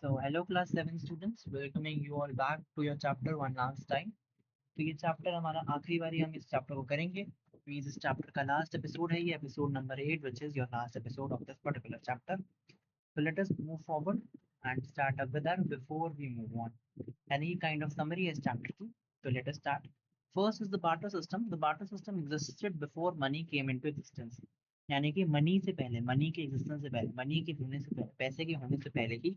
So, hello class 7 students, welcoming you all back to your chapter one last time. तो ये chapter हमारा आखिरी बारी हम इस चैप्टर को करेंगे. मींस इस चैप्टर का लास्ट एपिसोड है ये episode number 8 which is your last episode of this particular chapter. So let us move forward and start up with that before we move on. Any kind of summary is chapter 2. So let us start. First is the barter system. The barter system existed before money came into existence. यानी कि money से पहले, money के existence से पहले, money के होने से पहले, पैसे के होने से पहले ही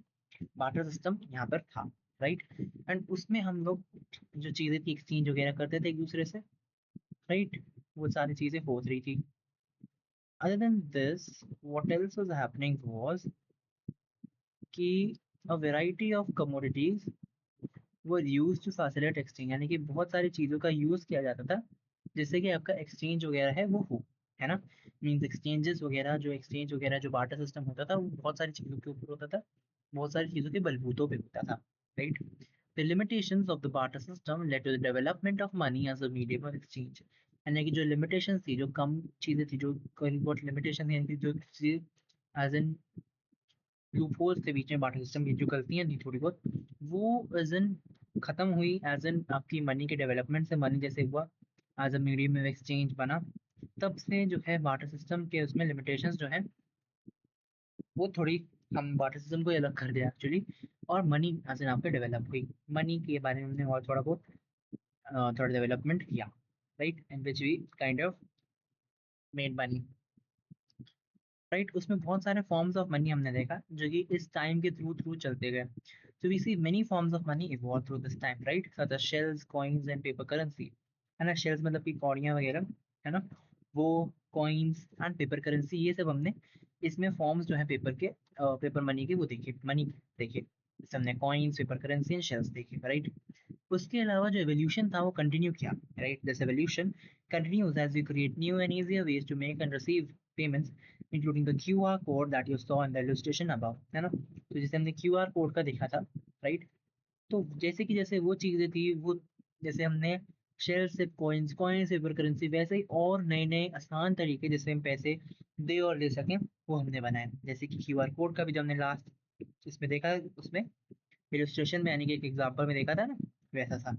बार्टर सिस्टम यहाँ पर था, राइट. एंड उसमें हम लोग जो चीजें थी एक्सचेंज वगैरह करते थे एक दूसरे से, राइट. वो सारी चीजें हो रही थी. Other than this what else was happening was कि a variety of commodities were used to facilitate exchange. यानी कि बहुत सारी चीजों का यूज किया जाता था जिससे कि आपका एक्सचेंज वगैरह है वो हो, है ना. मीन्स एक्सचेंजेस वगैरह, जो एक्सचेंज वगैरह जो बार्टर सिस्टम होता था वो बहुत सारी चीजों के ऊपर होता था, बहुत सारी चीजों के बलबूतों पे होता था, right. The limitations of the barter system led to the development of money as a medium of exchange. यानी कि जो limitations थी, जो कम चीजें थी, जो बहुत लिमिटेशन थी, यानी कि जो चीज एज इन लूपहोल्स थे बीच में बार्टर सिस्टम की, जो गलतियां थी थोड़ी बहुत, वो एज इन खत्म हुई एज इन आपकी मनी के डेवलपमेंट से. मनी जैसे हुआ as a medium of exchange बना, तब से जो है बार्टर सिस्टम के उसमें लिमिटेशंस जो है वो थोड़ी, हम बार्टर सिस्टम को अलग कर दिया एक्चुअली, और मनी एज इन आपके डेवलप हुई. मनी के बारे में हमने और थोड़ा बहुत थोड़ा डेवलपमेंट किया, right. In which we kind of made money, right. उसमें बहुत सारे फॉर्म्स ऑफ मनी हमने देखा जो कि इस टाइम के थ्रू थ्रू चलते गए. So we see many forms of money evolve through this time, right, such as shells, coins and paper currency. है ना, शेल्स मतलब कि कौड़ियाँ वगैरह, है ना, वो कॉइन्स एंड पेपर करेंसी, ये सब हमने इसमें फॉर्म्स जो है पेपर के, पेपर मनी के वो देखे, मनी देखे. जैसे हमने coins, paper currency and shells देखे, राइट. उसके अलावा जो एवोल्यूशन था वो कंटिन्यू किया, right. This evolution continues as we create new and easier ways to make and receive payments, including the QR code that you saw in the illustration above, है ना. तो जैसे हमने QR कोड का देखा था, राइट. तो जैसे कि जैसे वो चीजें थी, वो जैसे हमने शेयर से कॉइन्स, कॉइन से पेपर करेंसी, वैसे ही और नए नए आसान तरीके जैसे हम पैसे दे और ले सकें वो हमने बनाए. जैसे कि QR कोड का भी जो हमने लास्ट इसमें देखा, उसमें इलस्ट्रेशन में यानी कि एक एग्जाम्पल में देखा था ना, वैसा था.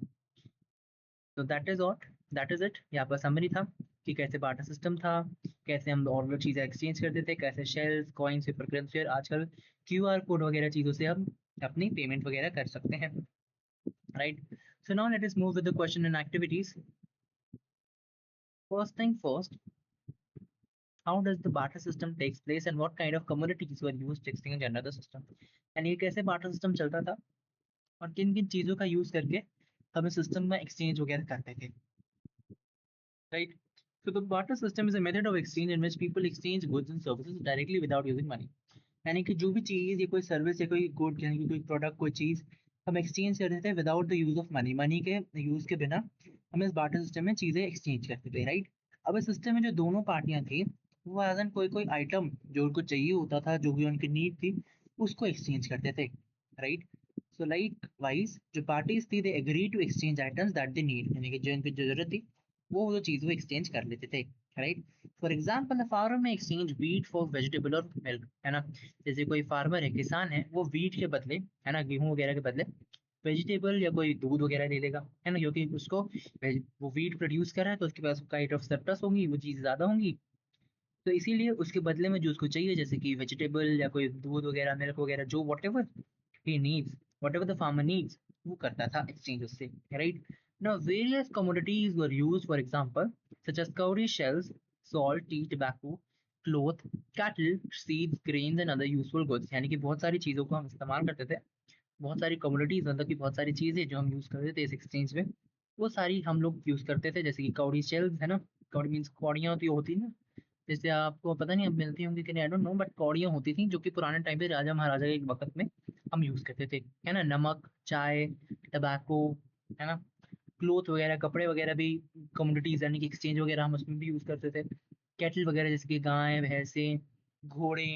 तो that is ought, that is it. ये आपका समरी था कि कैसे बार्टर सिस्टम था, कैसे हम और वो चीज़ें एक्सचेंज करते थे, कैसे शेल्स, कॉइन्स, पेपर करेंसी और आजकल क्यूआर कोड वगैरह चीज़ों से हम अपनी पेमेंट वगैरह कर सकते हैं, right. So now let us move with the question and activities. First thing first, how does the barter system takes place and what kind of commodities were used to exchange under the system. यानी ये कैसे barter system चलता था और किन किन चीज़ों का यूज़ करके हम इस सिस्टम में एक्सचेंज वगैरह करते थे, right? So the barter system is a method of exchange in which people exchange goods and services directly without using money. यानी कि जो भी चीज़ या कोई सर्विस या कोई गुड, यानी कि कोई प्रोडक्ट, कोई चीज़ हम एक्सचेंज कर देते हैं without the use of money, money के यूज के बिना हम इस बार्टर सिस्टम में चीज़ें एक्सचेंज करते थे, राइट. अब इस सिस्टम में जो दोनों पार्टियां थी वो एज एन कोई कोई आइटम जो उनको चाहिए होता था, जो भी उनकी नीड थी, उसको एक्सचेंज करते थे, राइट. सो लाइक वाइज जो पार्टीज थी they agree to exchange items that they need, यानी कि जो इनकी जरूरत थी वो चीज़ वो एक्सचेंज कर लेते थे, right. For example a farmer में एक्सचेंज वीट फॉर वेजिटेबल और मिल्क, है ना. जैसे कोई फार्मर है, किसान है, वो वीट के बदले, है ना, गेहूं वगैरह के बदले वेजिटेबल या कोई दूध वगैरह ले लेगा, है ना, क्योंकि उसको वो वीट प्रोड्यूस कर रहा है तो उसके पास काइंड ऑफ सरप्लस होंगी, वो चीज़ ज़्यादा होंगी. तो इसीलिए उसके बदले में जो उसको चाहिए, जैसे कि वेजिटेबल या कोई दूध वगैरह, मिल्क वगैरह, जो whatever he needs, whatever the farmer needs, वो करता था एक्सचेंज उससे, right. Now various commodities were used for example such as cowrie shells, salt, tea, tobacco, cloth, cattle, seeds, grains and other useful goods. यानी कि बहुत सारी चीज़ों को हम इस्तेमाल करते थे, बहुत सारी कमोडिटीज मतलब कि बहुत सारी चीज़ें जो हम यूज़ करते थे इस एक्सचेंज में, वो सारी हम लोग यूज़ करते थे. जैसे कि कौड़ी शेल्स, है ना, कौड़ी मीन्स कौड़ियाँ होती ना, जैसे आपको पता नहीं अब मिलती होंगी कि नहीं, आई डोंट नो, बट कौड़ियाँ होती थी जो कि पुराने टाइम पे राजा महाराजा के वक्त में हम यूज़ करते थे, है ना. नमक, चाय, टबैको, है ना. क्लोथ वगैरह, कपड़े वगैरह भी कमोडिटीज, यानी कि एक्सचेंज वगैरह हम उसमें भी यूज़ करते थे. कैटल वगैरह जैसे कि गाय, भैंसें, घोड़े,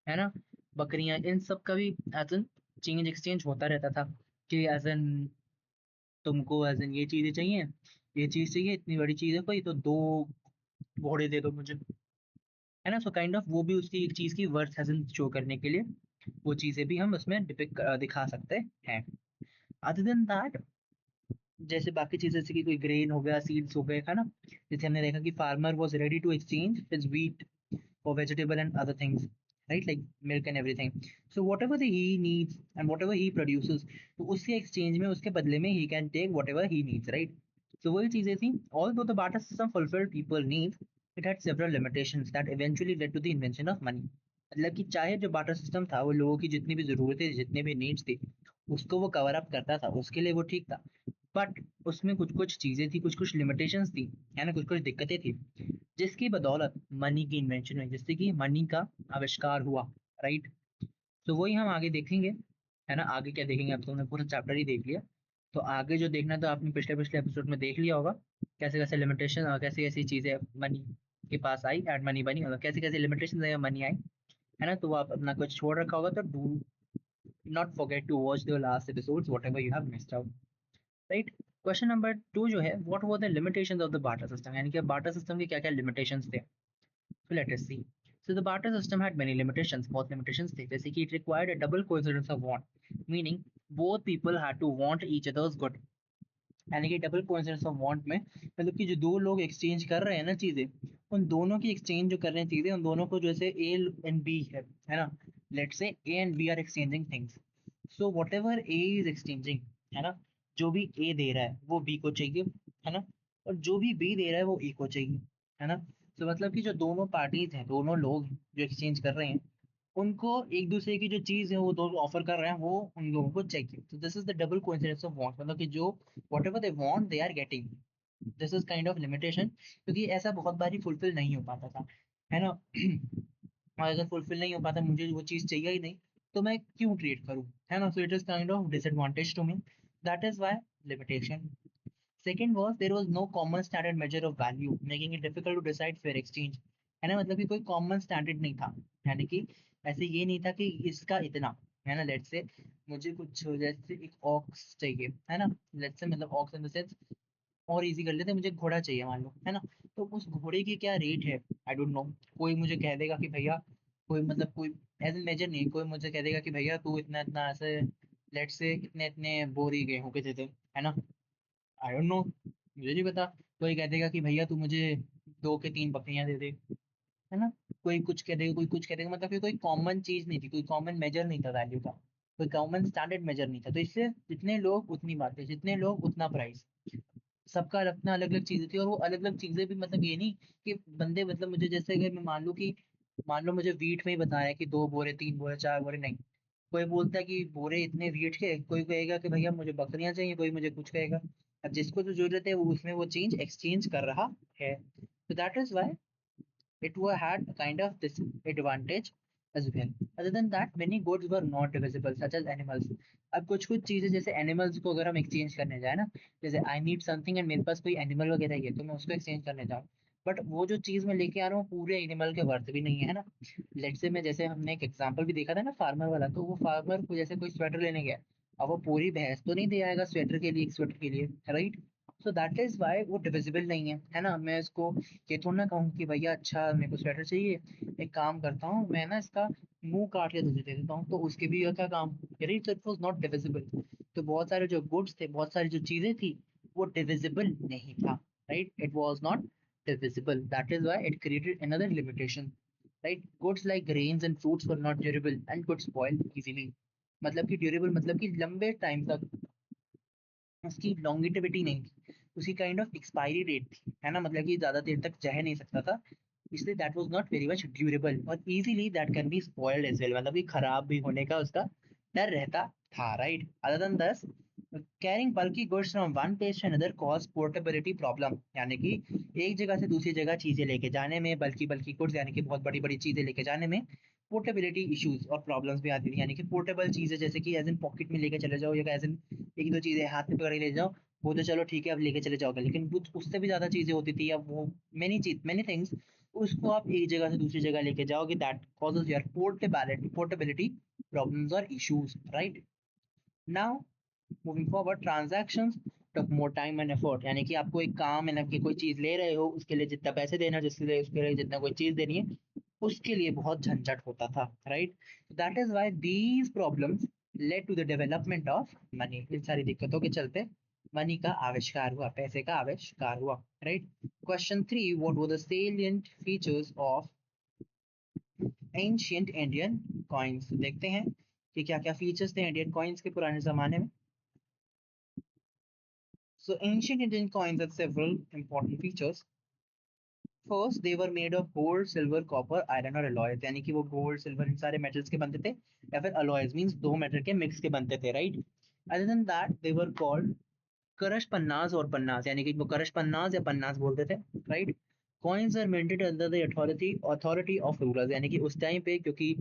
है ना, बकरियां, इन सब का भी एज एन चेंज एक्सचेंज होता रहता था कि एज एन तुमको एज एन ये चीज़ें चाहिए, ये चीज़ चाहिए, इतनी बड़ी चीज़ है कोई, तो 2 घोड़े दे दो मुझे, है ना. सो काइंड ऑफ वो भी उसकी एक चीज़ की वर्थ एज एन शो करने के लिए वो चीज़ें भी हम उसमें दिखा सकते हैं। अदर देन दैट, जैसे बाकी चीज़ें जैसे कि कोई ग्रेन हो गया, सीड्स हो गए, है ना? जैसे हमने देखा कि farmer was ready to exchange his wheat for vegetable and other things, right? Like milk and everything. So whatever he needs and whatever he produces, तो उसके exchange में उसके बदले में he can take whatever he needs, right? So वही चीजें थी. Although the barter system fulfilled people needs, it had several limitations that eventually led to the invention of money. मतलब कि चाहे जो बाटर सिस्टम था वो लोगों की जितनी भी जरूरतें जितने भी नीड्स थी उसको वो कवर अप करता था, उसके लिए वो ठीक था. बट उसमें कुछ कुछ चीजें थी, कुछ कुछ लिमिटेशंस थी, है ना, कुछ कुछ दिक्कतें थी, जिसकी बदौलत मनी की इन्वेंशन हुई, जिससे कि मनी का आविष्कार हुआ, राइट? तो वही हम आगे देखेंगे, है ना. आगे क्या देखेंगे, अब तो हमने पूरा चैप्टर ही देख लिया. तो आगे जो देखना तो आपने पिछले पिछले एपिसोड में देख लिया होगा, कैसे कैसे लिमिटेशन और कैसी कैसी चीजें मनी के पास आई, एड मनी बनी, और कैसे कैसे लिमिटेशन है मनी आई, है ना. तो वो आप अपना कुछ छोड़ रखा होगा तो do not forget to watch the last episodes whatever you have missed out, right. Question number 2 जो है, what were the limitations of the barter system, यानी कि बार्टर सिस्टम के क्या क्या लिमिटेशंस थे. So let us see. So the barter system had many limitations. बहुत limitations थे. जैसे कि it required a double coincidence of want, meaning both people had to want each other's good. यानी कि डबल कोइंसिडेंस ऑफ वांट में मतलब कि जो दो लोग एक्सचेंज कर रहे हैं ना चीजें, उन दोनों की एक्सचेंज जो कर रहे हैं चीजें, उन दोनों को जैसे ए एंड बी है ना. Let's say A and B are exchanging things. So whatever A is exchanging, है ना, जो भी ए दे रहा है वो बी को चाहिए, है ना, और जो भी बी दे रहा है वो ए को चाहिए, है ना. तो मतलब कि जो दोनों पार्टीज हैं, दोनों लोग हैं जो एक्सचेंज कर रहे हैं, उनको एक दूसरे की जो चीज है वो दोनों ऑफर कर रहे हैं, वो उन लोगों को चाहिए. तो this is the double coincidence of want, मतलब कि जो whatever they want they are getting. This is kind of limitation, क्योंकि ऐसा बहुत बारी फुलफिल नहीं हो पाता था, है ना. और अगर फुलफिल नहीं हो पाता, मुझे वो चीज चाहिए ही नहीं, तो मैं क्यों ट्रेड करूं, है ना. So it is kind of disadvantage to me, that is why limitation. Second was there was no common standard measure of value, making it difficult to decide fair exchange. है ना, मतलब कि कोई कॉमन स्टैंडर्ड नहीं था, यानी कि ऐसे ये नहीं था कि इसका इतना, है ना. लेट्स से मुझे कुछ जैसे एक ऑक्स चाहिए, है ना. लेट्स से मतलब ऑक्स इन द सेंस, और इजी कर लेते हैं, मुझे घोड़ा चाहिए मान लो, है ना. तो उस घोड़े की क्या रेट है, आई डोंट नो. कोई मुझे कह देगा कि भैया, कोई मतलब कोई एज ए मेजर नहीं, कोई मुझे कह देगा कि भैया तू इतना इतना ऐसे लेट्स से इतने इतने बोरी गेहूं के दे दे, है ना. आई डोंट नो, मुझे नहीं पता. कोई कह देगा कि भैया तू मुझे 2 के 3 बकरियां दे दे, है ना. कोई कुछ कह देगा, कोई कुछ कह देगा, मतलब कि कोई कॉमन चीज नहीं थी, कोई कॉमन मेजर नहीं था वैल्यू का, कोई कॉमन स्टैंडर्ड मेजर नहीं था. तो इससे जितने लोग उतनी बातें, जितने लोग उतना प्राइस, सबका अपना अलग अलग चीजें थी. और वो अलग अलग चीजें भी मतलब ये नहीं कि बंदे मतलब मुझे जैसे कि मैं मान लूं कि मान लो मुझे वीट में ही बताया है कि 2 बोरे 3 बोरे 4 बोरे, नहीं. कोई बोलता है कि बोरे इतने वीट के, कोई कहेगा कि भैया मुझे बकरियां चाहिए, कोई मुझे कुछ कहेगा. अब जिसको जो जरूरत है वो उसमें वो चीज एक्सचेंज कर रहा है. तो that is why had a kind of disadvantage as well. Other than that, many goods were not divisible, such as animals. अब कुछ कुछ चीजें जैसे एनिमल्स को अगर हम एक्सचेंज करने जाए ना, जैसे आई नीड समथिंग एंड मेरे पास कोई एनिमल वगैरह ही है, तो मैं उसको एक्सचेंज करने जाऊँ, बट वो जो चीज मैं लेके आ रहा हूँ पूरे एनिमल के वर्थ भी नहीं है, है ना. लेट्स से मैं, जैसे हमने एक एग्जांपल भी देखा था ना फार्मर वाला, तो वो फार्मर को जैसे कोई स्वेटर लेने गया, अब वो पूरी भैंस तो नहीं दे आएगा स्वेटर के लिए, एक स्वेटर के लिए, right. So that is why वो डिविजिबल नहीं है ना. मैं इसको ये थोड़ा ना कहूँ कि भैया अच्छा मेरे को स्वेटर चाहिए, एक काम करता हूँ मैं ना इसका मुंह काट के तुझे दे देता हूँ, तो उसके भी क्या काम, right. It was not divisible. तो बहुत सारे जो गुड्स थे, बहुत सारी जो चीजें थी, वो डिविजिबल नहीं था, right. It was not divisible. That is why it created another limitation. Right? Goods like grains and fruits were not durable and could spoil easily. मतलब कि ड्यूरेबल मतलब कि लंबे टाइम तक उसकी लॉन्गिटिविटी नहीं थी, उसकी काइंड ऑफ एक्सपायरी डेट थी, है ना. मतलब कि ज्यादा देर तक रह नहीं सकता था, इसलिए that was not very much durable, और easily that can be spoiled as well, मतलब कि खराब भी होने का उसका डर रहता था, right. Other than this, carrying bulk goods from one place to another cause portability problem, यानी कि एक जगह से दूसरी जगह चीजें लेके जाने में, बल्कि बल्कि गुड्स यानी कि बहुत बड़ी बड़ी चीजें लेके जाने में पोर्टेबिलिटी इश्यूज और प्रॉब्लम्स भी आती थी. यानी कि पोर्टेबल चीजें जैसे कि एज इन पॉकेट में लेके चले जाओ, या एज इन एक दो चीजें हाथ में पकड़ के ले जाओ, वो तो चलो ठीक है अब लेके चले जाओगे, लेकिन कुछ उससे भी ज्यादा चीजें होती थी, अब वो मेनी थिंग्स, उसको आप एक जगह से दूसरी जगह लेके जाओगे, that causes your portability problems और issues, right. Now moving forward, transactions took more time and effort, यानी कि आपको एक काम है ना, कि कोई चीज ले रहे हो उसके लिए जितना पैसे देना, जिसके लिए उसके लिए जितना कोई चीज देनी है, उसके लिए बहुत झंझट होता था, right? That is why these problems led to the development of money. इन सारी दिक्कतों के चलते मनी का आविष्कार हुआ, पैसे का आविष्कार हुआ, right? Question 3, what were the salient features of ancient Indian coins? देखते हैं कि क्या क्या फीचर्स थे इंडियन कॉइन्स के पुराने जमाने में। So ancient Indian coins had several important features. First they were made of gold, silver, copper, iron और अलॉयज, यानी कि वो गोल्ड, सिल्वर, इन सारे मेटल्स के बनते थे, या फिर अलॉयज मींस दो मेटल के मिक्स के बनते थे, right? Other than that they were called करश पन्नास और पन्नास, यानी कि इनको करश पन्नास या पन्नास बोलते थे, right? Coins are minted under the authority of rulers, यानी कि उस टाइम पे क्योंकि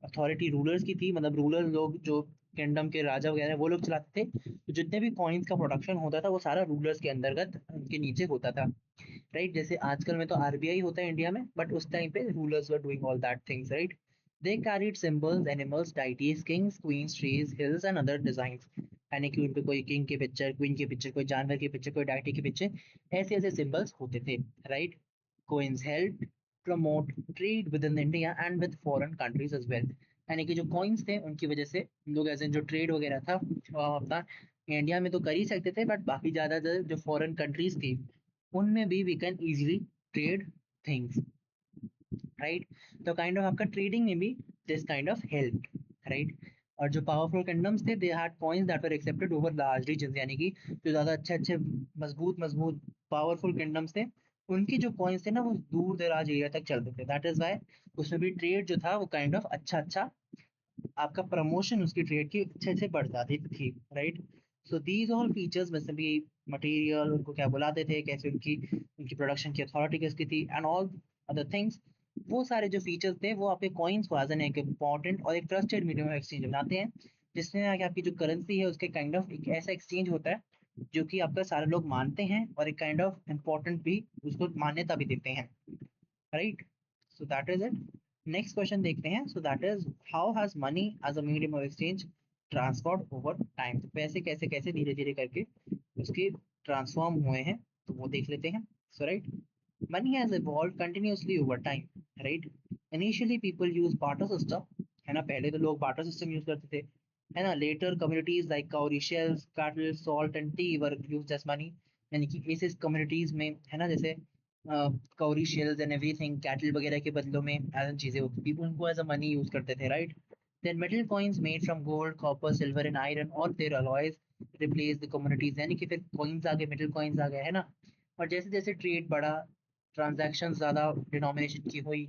अथॉरिटी रूलर्स की थी, मतलब रूलर लोग जो किंगडम के राजा वगैरह वो लोग चलाते थे, तो जितने भी कॉइन्स का प्रोडक्शन होता था वो सारा रूलर्स के अंतर्गत उनके नीचे होता था, राइट? जैसे आजकल में तो आरबीआई होता है इंडिया में, बट उस टाइम पे rulers were doing all that things, right? They carried symbols, animals, deities, kings, queens, trees, hills and other designs, यानी कि उनपे कोई किंग की पिक्चर, क्वीन की पिक्चर, कोई जानवर की पिक्चर, कोई डाइटी की पिक्चर, ऐसे ऐसे सिंबल्स होते थे, right? Coins help promote trade within India and with foreign countries as well, यानी कि जो कॉइन्स थे उनकी वजह से हम लोग ऐसे जो ट्रेड वगैरह था वो अपना इंडिया में तो कर ही सकते थे, बट बाकी ज्यादातर जो फॉरेन कंट्रीज थी उनमें भी we can easily trade things, right? तो काइंड ऑफ आपका ट्रेडिंग में भी this kind of help, right? और जो पावरफुल किंगडम्स थे they had coins that were accepted over large regions, यानी कि जो ज्यादा अच्छे अच्छे मजबूत मजबूत पावरफुल किंगडम्स थे उनकी जो कॉइन्स थे ना वो दूर दराज एरिया तक चलते थे, दैट इज व्हाई उसमें भी ट्रेड जो था वो काइंड ऑफ अच्छा अच्छा आपका प्रमोशन उसकी ट्रेड की अच्छे से बढ़ जाती थी, right? So these all features में से भी मटेरियल उनको क्या बुलाते थे, कैसे उनकी उनकी प्रोडक्शन की अथॉरिटी किसकी थी एंड ऑल अदर थिंग्स, वो सारे जो फीचर्स थे वो आपके कॉइन्स को एज एन एक इम्पॉर्टेंट और एक ट्रस्टेड मीडियम ऑफ एक्सचेंज बनाते हैं, जिसमें आगे आपकी जो करेंसी है उसके काइंड ऑफ एक ऐसा एक्सचेंज होता है जो कि आपका सारे लोग मानते हैं और एक काइंड ऑफ इम्पोर्टेंट भी उसको मान्यता भी देते हैं, right? So that is it. Next question देखते हैं। So that is how has money as a medium of exchange transformed over time? तो पैसे कैसे कैसे धीरे धीरे करके उसके ट्रांसफॉर्म हुए हैं, तो वो देख लेते हैं। सो right, money has evolved continuously over time, right? Initially people use barter system, है ना, पहले तो लोग barter system यूज करते थे, है ना? Later communities like cowrie shells, cattle, salt and tea were used as money, यानी कि ऐसे communities में, है ना, जैसे cowrie shells and everything, cattle वगैरह के बदलों में ऐसी चीजें होती थी, उनको as a money यूज करते थे, right? Then metal coins made from gold, copper, silver and iron or their alloys replaced the communities, यानी कि फिर coins आ गए, metal coins आ गए, है ना? और जैसे जैसे ट्रेड बढ़ा, ट्रांजैक्शन ज्यादा डिनोमिनेशन की हुई,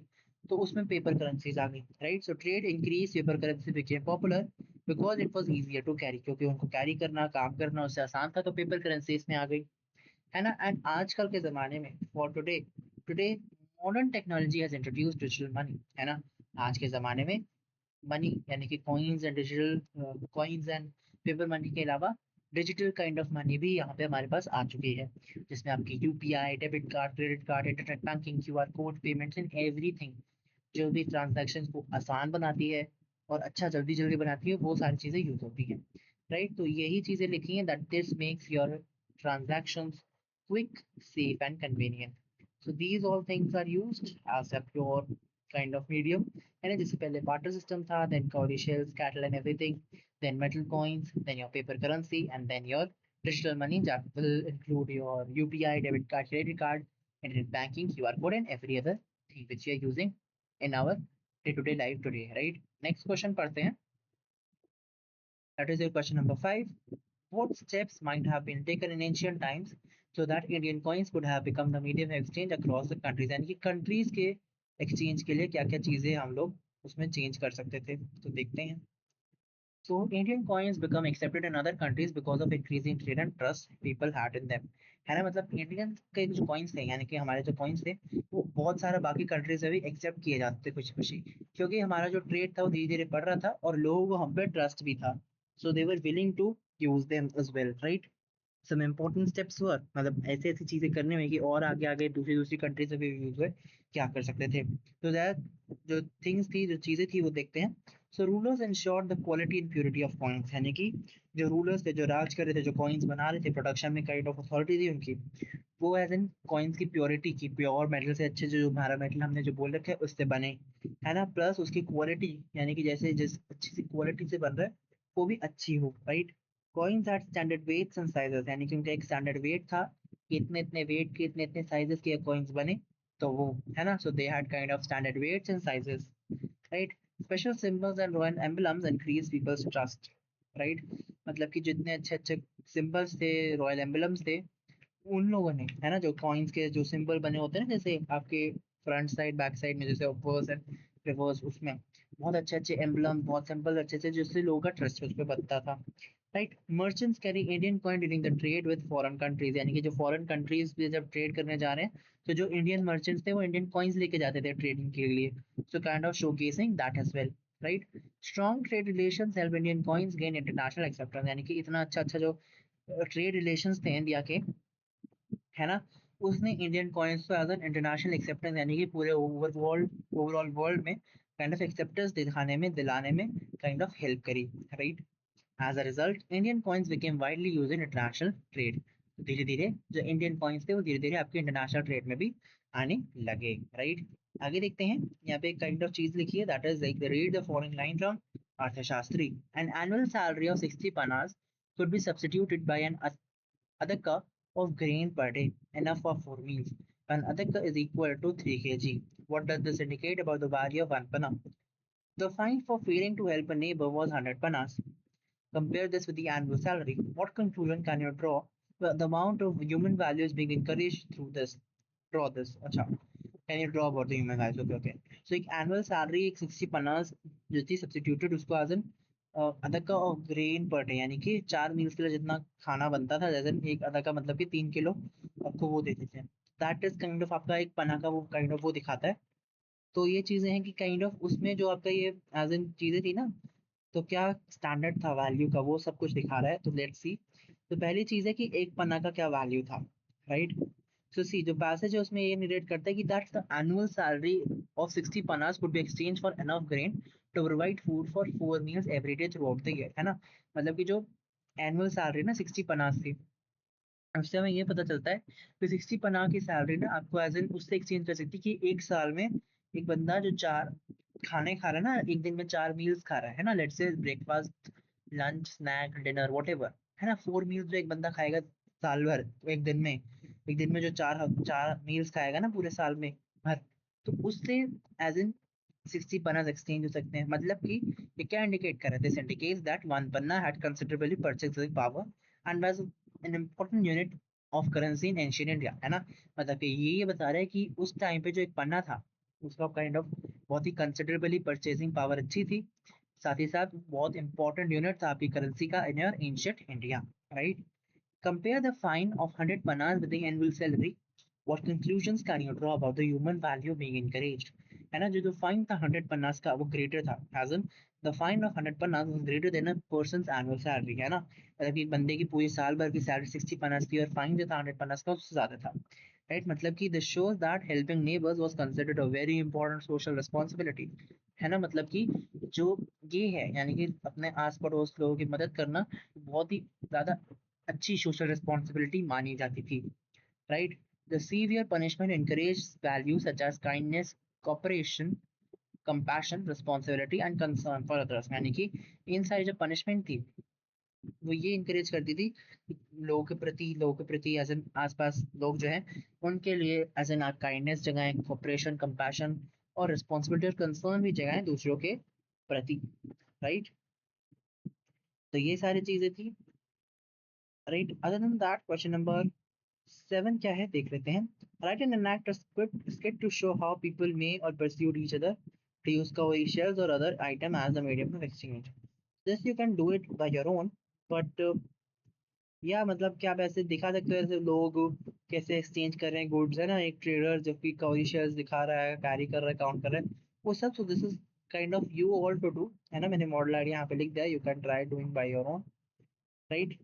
तो उसमें पेपर करेंसीज आ गई, right? So trade increase, paper currency became popular because it was easier to carry, क्योंकि उनको कैरी करना, काम करना उससे आसान था, तो पेपर करेंसी इसमें आ गई, है ना? एंड आजकल के जमाने में for today today modern technology has introduced digital money, है ना? आज के जमाने में मनी यानी कि coins and digital coins and paper money के अलावा डिजिटल काइंड ऑफ मनी भी यहाँ पे हमारे पास आ चुकी है, जिसमें आपकी UPI, debit card, credit card, internet banking, QR code, payments in everything, जो भी ट्रांजैक्शन को आसान बनाती है और अच्छा जल्दी जल्दी बनाती है, वो सारी चीज़ें यूज होती हैं, राइट? तो यही चीज़ें लिखी हैं that this makes your transactions quick, safe and convenient. So these all things are used as a pure kind of medium, है ना? जैसे पहले बार्टर सिस्टम था, then cowrie shells, cattle and everything, then metal coins, then your paper currency and then your digital money that will include your UPI, debit card, credit card, internet banking, QR code, and every other thing which we are using in our day-to-day life today, right? Next question पढ़ते हैं. That is your question number 5. What steps might have been taken in ancient times so that Indian coins could have become the medium of exchange across the countries? यानी कि countries के exchange के लिए क्या क्या चीजें हम लोग उसमें change कर सकते थे, तो देखते हैं. So Indian coins become accepted in other countries because of increasing trade and trust people had in them. है ना? मतलब इंडियन के जो कॉइन्स थे, यानी कि हमारे जो कॉइन्स थे, वो बहुत सारा बाकी कंट्रीज में भी एक्सेप्ट किए जाते थे खुशी खुशी, क्योंकि हमारा जो ट्रेड था वो धीरे धीरे बढ़ रहा था और लोगों को हम पे ट्रस्ट भी था, so they were willing to use them as well, right? Some important steps हुआ, मतलब ऐसी ऐसी चीजें करने में कि और आगे आगे दूसरी दूसरी कंट्री से भी यूज हुए, क्या कर सकते थे, तो दैट जो थिंग्स थी, जो चीजें थी वो देखते हैं. So rulers ensure the quality and purity of coins, यानी कि जो रूलर्स थे, जो राज कर रहे थे, जो कॉइन्स बना रहे थे, प्रोडक्शन में काइंड ऑफ अथॉरिटी थी उनकी, वो एज इन कॉइन्स की प्योरिटी की, प्योर मेटल से अच्छे, जो हमारा मेटल हमने जो बोल रखे है उससे बने, है ना, प्लस उसकी क्वालिटी, यानी कि जैसे जिस अच्छी सी क्वालिटी से बन रहा है वो भी अच्छी हो, right. Coins at standard weights and sizes, यानी कि उनका एक स्टैंडर्ड वेट था कि इतने इतने वेट के, इतने इतने साइजेस के कॉइन्स बने, तो वो, है ना, so they had kind of standard weights and sizes, right. Special symbols and royal emblems increase people's trust, right. मतलब कि जितने अच्छे अच्छे सिंबल्स थे, रॉयल एम्बलम्स थे, उन लोगों ने, है ना, जो कॉइन्स के जो सिंबल बने होते हैं ना, जैसे आपके फ्रंट साइड बैक साइड में, जैसे अपर्स एंड रिवर्स, उसमें बहुत अच्छे अच्छे एम्बलम, बहुत सिंपल अच्छे से, जिससे लोगों का ट्रस्ट उस पर बनता था, right. Merchants carry Indian coin during the trade with foreign countries, यानी कि जो फॉरेन कंट्रीज पे जब ट्रेड करने जा रहे हैं, तो जो इंडियन मर्चेंट्स थे वो इंडियन कॉइन्स लेके जाते थे ट्रेडिंग के लिए, so kind of showcasing that as well, right. Strong trade relations help Indian coins gain international acceptance, यानी कि इतना अच्छा अच्छा जो ट्रेड रिलेशंस थे इंडिया के, है ना, उसने इंडियन कॉइन्स को एज एन इंटरनेशनल एक्सेप्टेंस, यानी कि पूरे ओवरऑल वर्ल्ड में काइंड ऑफ एक्सेप्टेंस दिखाने में, दिलाने में काइंड ऑफ हेल्प करी, right. As a result Indian coins became widely used in international trade, धीरे धीरे जो इंडियन कॉइन्स थे वो धीरे धीरे आपके इंटरनेशनल ट्रेड में भी आने लगे, राइट। आगे देखते हैं, यहाँ पे एक काइंड ऑफ चीज लिखी है, that is like read the following line from Arthashastra. An annual salary of 60 panas could be substituted by an adaka of grain per day, enough for 4 meals. An adaka is equal to 3 kg. What does this indicate about the value of 1 panna? The fine for failing to help a neighbor was 100 panas. Compare this with the annual salary. What conclusion can you draw? Well, the amount of human value is being encouraged through this. Draw this. Acha. Can you draw about the human value? Okay, okay. So एक annual salary एक 60 panas जो थी substituted उसको as in अदका of grain per day, यानी कि 4 meals के लिए जितना खाना बनता था, जैसे एक अदका मतलब कि 3 किलो आपको वो देते थे, दैट इज काइंड ऑफ आपका एक पना का वो काइंड ऑफ वो दिखाता है। तो ये चीजें हैं कि काइंड ऑफ उसमें जो आपका ये एज इन चीजें थी ना, तो क्या स्टैंडर्ड था वैल्यू का, वो सब कुछ दिखा रहा है, तो लेट्स सी। तो पहली चीज है कि एक पन्ना का क्या वैल्यू था, राइट। सो सी जो पैसेज है उसमें ये निरेट करता है कि that's the annual salary of 60 panas could be exchange for enough grain to provide food for 4 meals every day throughout the year, है ना। मतलब कि जो एनुअल सैलरी ना 60 पनास थी, उससे हमें ये पता चलता है कि 60 पनाह की सैलरी ना आपको एज इन उससे एक्सचेंज कर सकती है कि एक साल में एक बंदा जो 4 खाने खा रहा है ना, एक दिन में 4 मील्स खा रहा है ना, let's say breakfast lunch snack dinner whatever, है ना, 4 मील्स जो एक बंदा खाएगा साल भर, तो एक दिन में जो 4 मील्स खाएगा ना पूरे साल में भर, तो उससे एज इन 60 पन्ना एक्सचेंज हो सकते हैं। मतलब कि ये क्या इंडिकेट कर रहे थे, this indicates that one Panna had considerably purchasing power and was an important unit of currency in ancient India, है ना। मतलब कि ये बता रहा है कि उस टाइम पे जो एक पन्ना था उसका काइंड ऑफ बहुत ही कंसिडरेबली परचेसिंग पावर अच्छी थी, साथ ही साथ बहुत इंपॉर्टेंट यूनिट था आपकी करेंसी का in your ancient India, right. Compare the fine of 100 panas with the annual salary. What conclusions can you draw about the human value being encouraged? है ना, जो फाइन था 100 panas का वो ग्रेटर था, as in the fine of 100 panas was greater than a person's annual salary, है ना। मतलब कि बंदे की पूरी साल भर की सैलरी 60 panas की और फाइन जो था 100 panas का उससे ज्यादा था, राइट। मतलब कि this shows that helping neighbours was considered a very important social responsibility, है ना। मतलब कि जो ये है, यानी कि अपने आस पड़ोस लोगों की मदद करना बहुत ही ज्यादा अच्छी सोशल रिस्पॉन्सिबिलिटी मानी जाती थी, right. The severe punishment encouraged values such as kindness, cooperation, compassion, responsibility and concern for others, यानी कि इन सारी जो पनिशमेंट थी वो ये इंकरेज करती थी कि लोगों के प्रति एज एन आसपास लोग जो हैं उनके लिए एज एन काइंडनेस जगाएं, कोऑपरेशन, कंपैशन और रिस्पॉन्सिबिलिटी और कंसर्न भी जगाएं दूसरों के प्रति, राइट। तो ये सारी चीजें थी, right. Other than that question number 7 क्या है देख लेते हैं। Right an enact script skit to show how people may और persuade each other to use cowrie shells or other item as a medium of exchange. This you can do it by your own, but या मतलब क्या आप ऐसे दिखा सकते हो ऐसे लोग कैसे एक्सचेंज कर रहे हैं गुड्स, है ना, एक ट्रेडर जो कि कवरी शेयर्स दिखा रहा है, कैरी कर रहा है, काउंट कर रहा है, वो सब। So this is kind of you all to do, है ना। मैंने मॉडल आईडी यहाँ पे लिख दिया, you can try doing by your own, right.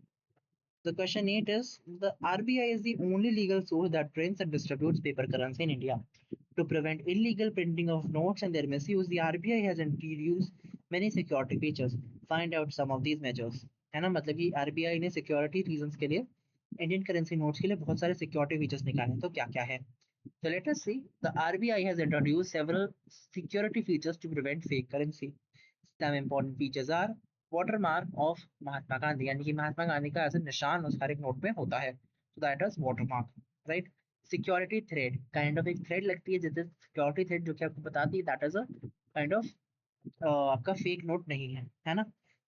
The question 8 is the RBI is the only legal source that prints and distributes paper currency in India. To prevent illegal printing of notes and their misuse, the RBI has introduced many security features. Find out some of these measures. है ना, मतलब कि RBI ने security reasons के लिए Indian currency notes के लिए बहुत सारे सिक्योरिटी फीचर्स निकाले, तो क्या क्या है? So let us see. The RBI has introduced several security features to prevent fake currency. Some important features are watermark of Mahatma Gandhi, यानी कि महात्मा गांधी का ऐसा निशान उस हर एक नोट में होता है, so that is watermark, right? Security thread, kind of एक thread लगती है जैसे security thread जो कि आपको बताती है that is a kind of आपका फेक नोट नहीं है ना?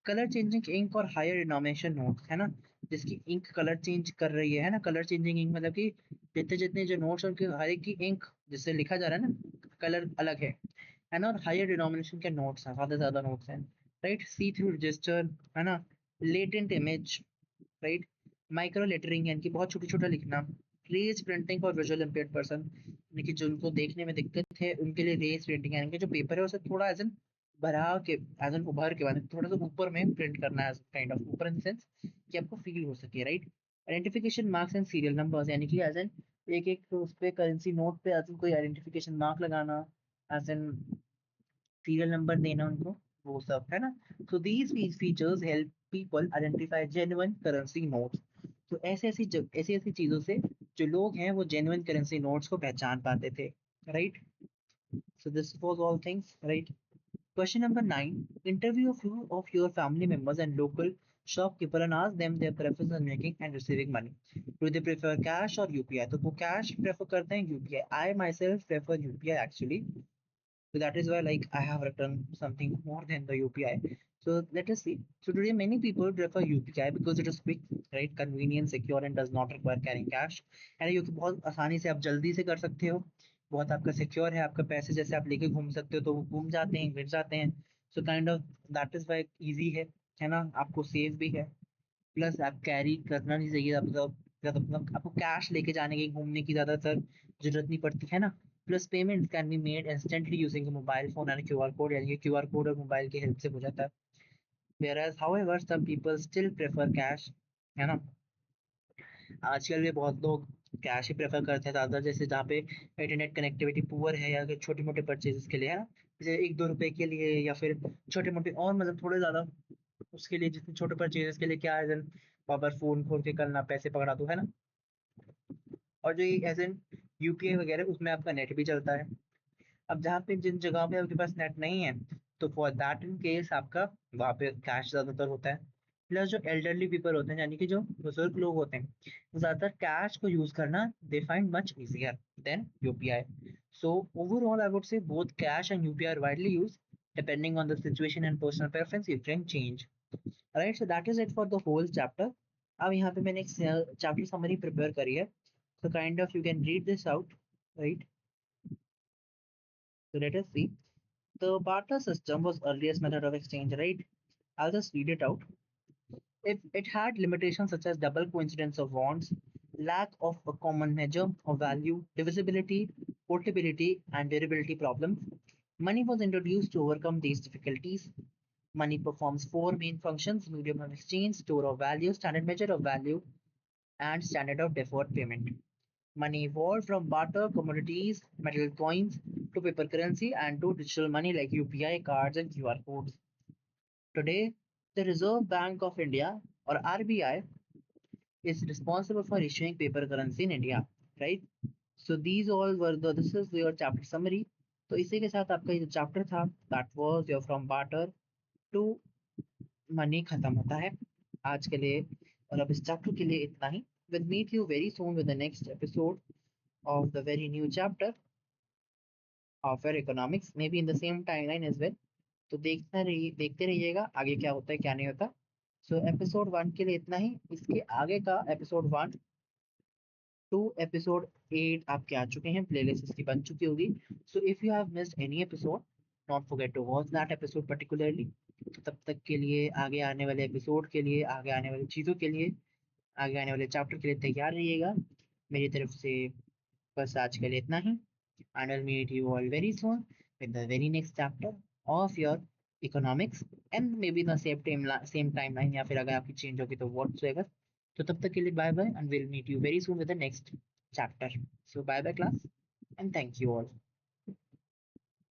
कलर चेंजिंग इंक और हायर डिनोमिनेशन नोट, है ना, जिसकी इंक कलर चेंज कर रही है ना, कलर चेंजिंग इंक मतलब कि जितने जितने जो नोट्स उनके हर एक की इंक जिससे लिखा जा रहा है ना, कलर अलग है ना, और हायर डिनोमिनेशन के नोट्स हैं, ज्यादा नोट्स हैं, राइट? सी थ्रू रजिस्टर, है ना, latent image, right, micro lettering यानी कि बहुत छोटा छोटा लिखना, raised printing for visual impaired person, यानी कि जो उनको देखने में दिक्कत है उनके लिए रेज प्रिंटिंग, यानी कि जो पेपर है उसे थोड़ा एज एन भरा के, एज एन उभर के, मतलब थोड़ा सा ऊपर में प्रिंट करना है, काइंड ऑफ ऊपर इन सेंस कि आपको फील हो सके, right? Identification marks and serial numbers, यानी कि एज एन एक एक उस पे करेंसी नोट पे एज एन कोई आइडेंटिफिकेशन मार्क लगाना, एज एन सीरियल नंबर देना उनको, वो सब, है ना? So these features help people identify genuine currency notes. तो ऐसी ऐसी चीजों से जो लोग हैं वो जेन्युइन करेंसी नोट्स को पहचान पाते थे, right? So this was all things, right? Question number 9. Interview a few of your family members and local shopkeeper and ask them their preference on making and receiving money. Do they prefer cash or UPI? तो वो cash prefer करते हैं, UPI. I myself prefer UPI actually. So that is why like I have written something more than the UPI. So let us see. So today many people prefer UPI because it is quick, right, convenient, secure and does not require carrying cash. है ना, क्योंकि बहुत आसानी से आप जल्दी से कर सकते हो, बहुत आपका सिक्योर है, आपका पैसे जैसे आप लेके घूम सकते हो तो वो घूम जाते हैं, गिर जाते हैं। So kind of that is why easy है ना, आपको सेफ भी है, प्लस आप कैरी करना नहीं चाहिए, मतलब आपको कैश लेके जाने की घूमने की ज्यादातर जरूरत नहीं पड़ती, है ना? Plus payment can be made instantly using mobile phone and QR code, यानी कि क्यूआर कोड और मोबाइल की हेल्प से हो जाता है। whereas however some people still prefer cash, है ना? आजकल भी बहुत लोग कैश ही प्रेफर करते हैं ज़्यादा, जैसे जहाँ पे इंटरनेट कनेक्टिविटी पुअर है या फिर छोटे मोटे परचेजेस के लिए, है ना, जैसे 1-2 रुपए के लिए या फिर छोटे मोटे और मतलब थोड़े ज़्यादा उसके लिए, जितने छोटे परचेजेस के लिए क्या है, वापस फोन खोल के करना, पैसे पकड़ा दो, है ना? और जो ये एज एन यूपीआई वगैरह उसमें आपका नेट भी चलता है। अब जहाँ पे जिन जगह पे आपके पास नेट नहीं है, तो फॉर दैट इन केस आपका वहाँ पे कैश ज्यादातर होता है। प्लस जो एल्डरली पीपल होते हैं, यानी कि जो बुजुर्ग लोग होते हैं, वो ज्यादातर कैश को यूज करना they find much easier than UPI. So overall I would say both cash and UPI are widely use depending on the situation and personal preference, you can change, right? So that is it for the whole chapter. अब यहाँ पे मैंने एक chapter summary prepare करी है, so kind of you can read this out, right? So let us see. The barter system was earliest method of exchange, right? I'll just read it out. If it had limitations such as double coincidence of bonds, lack of a common measure of value, divisibility, portability, and durability problems, money was introduced to overcome these difficulties. Money performs four main functions: medium of exchange, store of value, standard measure of value, and standard of deferred payment. Money evolved from barter, commodities, metal coins, to paper currency and to digital money like UPI cards and QR codes. Today, the Reserve Bank of India or RBI is responsible for issuing paper currency in India, right? So these all were this is your chapter summary. तो इसी के साथ आपका ये जो chapter था that was your from barter to money खत्म होता है आज के लिए, और अब इस चैप्टर के लिए इतना ही. We'll meet you very soon with the next episode of the very new chapter of your economics, maybe in the same timeline as well. तो देखते रहिएगा आगे क्या होता है क्या नहीं होता. सो एपिसोड 1 के लिए इतना ही. इसके आगे का एपिसोड 1 टू एपिसोड 8 आपके आ चुके हैं, प्लेलिस्ट इसकी बन चुकी होगी. So if you have missed any episode, not forget to watch that episode particularly. तब तक के लिए, आगे आने वाले एपिसोड के लिए, आगे आने वाली चीज़ों के लिए, आगे आने वाले चैप्टर के लिए तैयार रहिएगा. मेरी तरफ से बस आज के लिए इतना ही. And I'll meet you all very soon with the very next chapter of your economics, and maybe the same timeline, या फिर अगर आपकी चेंज होगी तो whatsoever. तो तब तक के लिए bye bye, and we'll meet you very soon with the next chapter. So bye bye class, and thank you all.